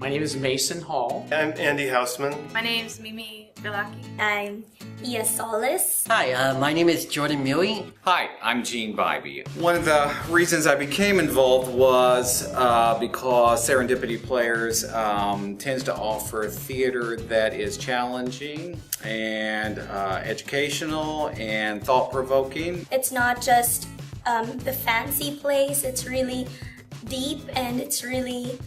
My name is Mason Hall. I'm Andy Hausman. My name's Mimi Galaki. I'm Ia Solis. Hi, my name is Jordan Mui. Hi, I'm Gene Bybee. One of the reasons I became involved was because Serendipity Players tends to offer theater that is challenging and educational and thought-provoking. It's not just the fancy plays, it's really deep and it's really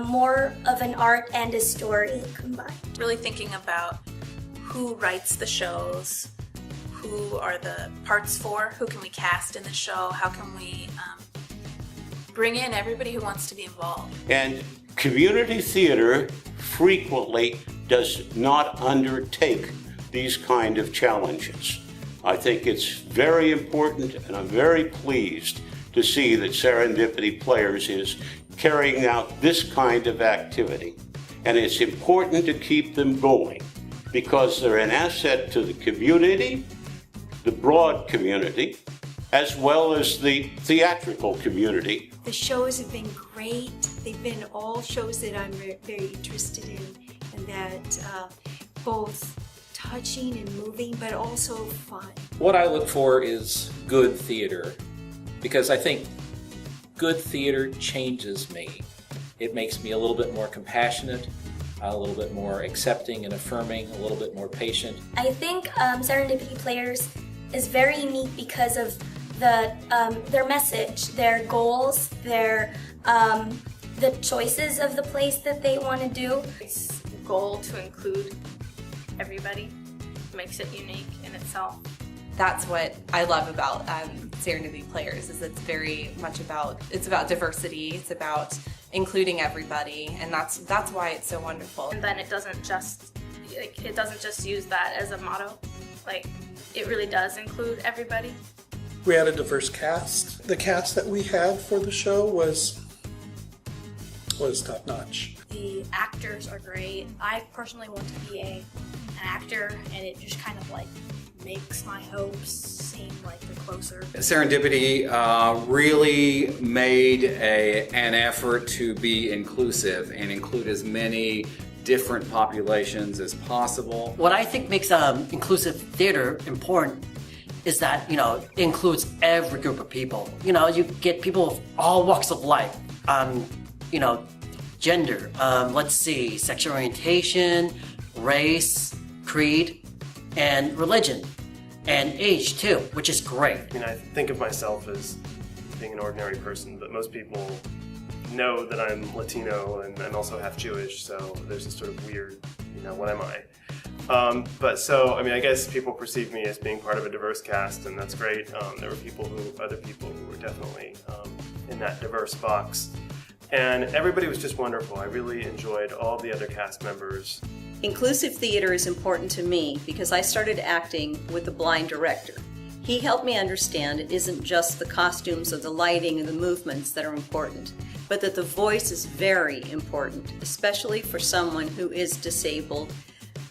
more of an art and a story combined. Really thinking about who writes the shows, who are the parts for, who can we cast in the show, how can we bring in everybody who wants to be involved. And community theater frequently does not undertake these kind of challenges. I think it's very important, and I'm very pleased to see that Serendipity Players is carrying out this kind of activity. And it's important to keep them going because they're an asset to the community, the broad community, as well as the theatrical community. The shows have been great. They've been all shows that I'm very interested in, and that both touching and moving, but also fun. What I look for is good theater, because I think good theater changes me. It makes me a little bit more compassionate, a little bit more accepting and affirming, a little bit more patient. I think Serendipity Players is very unique because of their message, their goals, the choices of the place that they want to do. Its goal to include everybody makes it unique in itself. That's what I love about Serendipity Players, is it's very much about diversity, it's about including everybody, and that's why it's so wonderful. And then it doesn't just use that as a motto. Like, it really does include everybody. We had a diverse cast. The cast that we had for the show was top notch. The actors are great. I personally want to be an actor, and it just kind of like makes my hopes seem like they're closer. Serendipity really made an effort to be inclusive and include as many different populations as possible. What I think makes inclusive theater important is that, it includes every group of people. You get people of all walks of life, gender, sexual orientation, race, creed, and religion, and age too, which is great. I think of myself as being an ordinary person, but most people know that I'm Latino and I'm also half Jewish, so there's this sort of weird, what am I? I guess people perceive me as being part of a diverse cast, and that's great. There were other people who were definitely in that diverse box. And everybody was just wonderful. I really enjoyed all the other cast members. Inclusive theater is important to me because I started acting with a blind director. He helped me understand it isn't just the costumes or the lighting and the movements that are important, but that the voice is very important, especially for someone who is disabled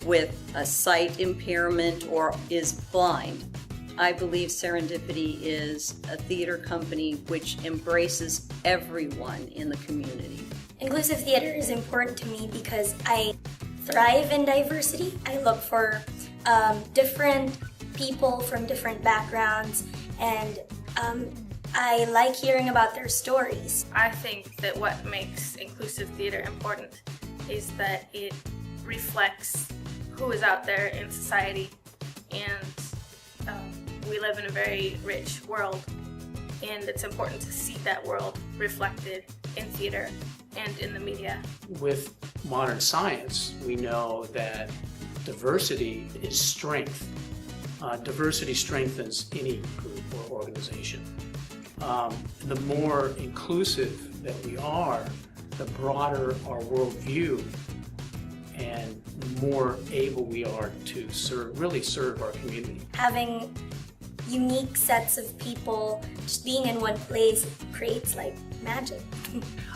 with a sight impairment or is blind. I believe Serendipity is a theater company which embraces everyone in the community. Inclusive theater is important to me because I thrive in diversity. I look for different people from different backgrounds, and I like hearing about their stories. I think that what makes inclusive theater important is that it reflects who is out there in society, and we live in a very rich world, and it's important to see that world reflected in theater and in the media. With modern science, we know that diversity is strength. Diversity strengthens any group or organization. The more inclusive that we are, the broader our worldview, and the more able we are to serve our community. Having unique sets of people just being in one place creates like magic.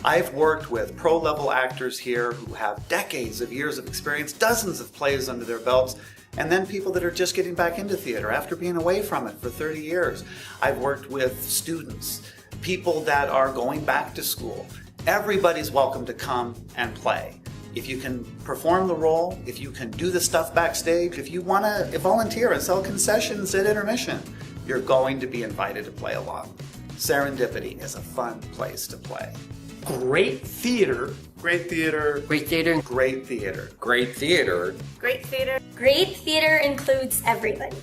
I've worked with pro-level actors here who have decades of years of experience, dozens of plays under their belts, and then people that are just getting back into theater after being away from it for 30 years. I've worked with students, people that are going back to school, everybody's welcome to come and play. If you can perform the role, if you can do the stuff backstage, if you want to volunteer and sell concessions at intermission, you're going to be invited to play along. Serendipity is a fun place to play. Great theater. Great theater. Great theater. Great theater. Great theater. Great theater. Great theater includes everybody.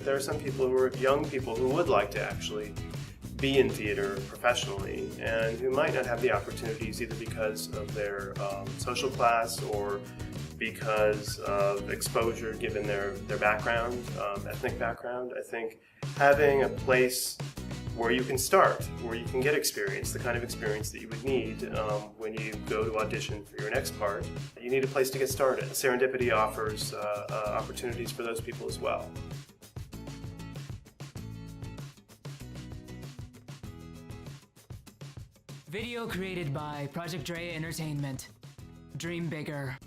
There are some people who are young people who would like to actually be in theater professionally and who might not have the opportunities either because of their social class or because of exposure given their background, ethnic background. I think having a place where you can start, where you can get experience, the kind of experience that you would need when you go to audition for your next part, you need a place to get started. Serendipity offers opportunities for those people as well. Video created by Project Dre Entertainment. Dream bigger.